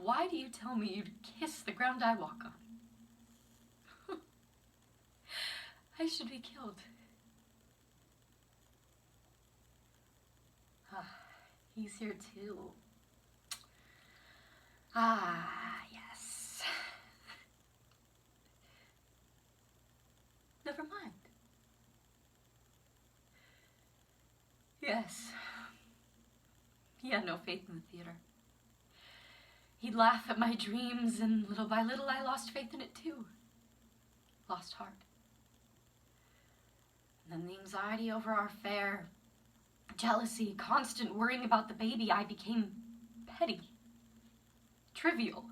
Why do you tell me you'd kiss the ground I walk on? I should be killed. He's here too. Yes. Never mind. Yes. He had no faith in the theater. He'd laugh at my dreams, and little by little I lost faith in it too. Lost heart. And then the anxiety over our affair, jealousy, constant worrying about the baby, I became petty, trivial,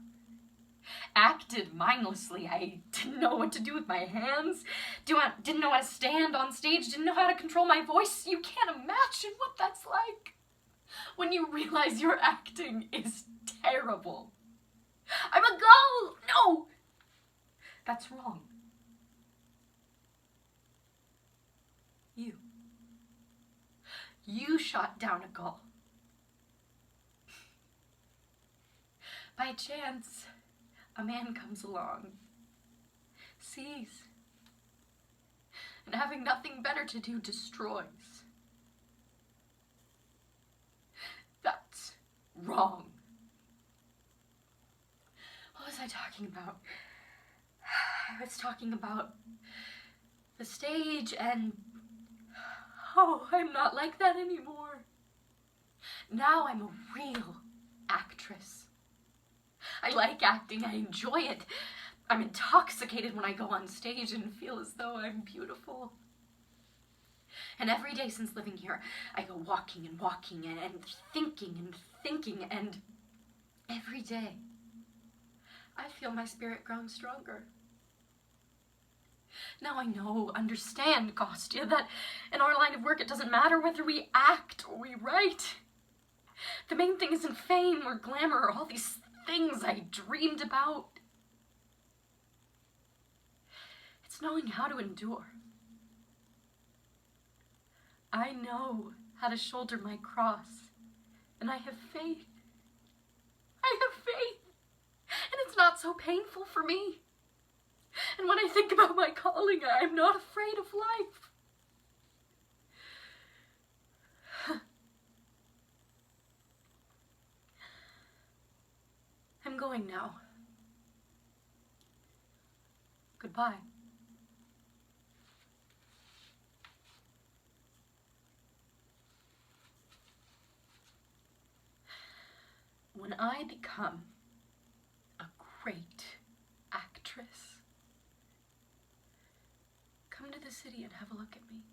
acted mindlessly. I didn't know what to do with my hands, didn't know how to stand on stage, didn't know how to control my voice. You can't imagine what that's like when you realize your acting is terrible. I'm a gull! No! That's wrong. You shot down a gull. By chance, a man comes along, sees, and having nothing better to do, destroys. That's wrong. What was I talking about? I was talking about the stage and, oh, I'm not like that anymore. Now I'm a real actress. I like acting, I enjoy it. I'm intoxicated when I go on stage and feel as though I'm beautiful. And every day since living here, I go walking and walking and thinking, and every day, I feel my spirit growing stronger. Now I know, understand, Kostya, that in our line of work it doesn't matter whether we act or we write. The main thing isn't fame or glamour or all these things I dreamed about. It's knowing how to endure. I know how to shoulder my cross, and I have faith. I have faith, and it's not so painful for me. And when I think about my calling, I'm not afraid of life. I'm going now. Goodbye. When I become a great actress, come to the city and have a look at me.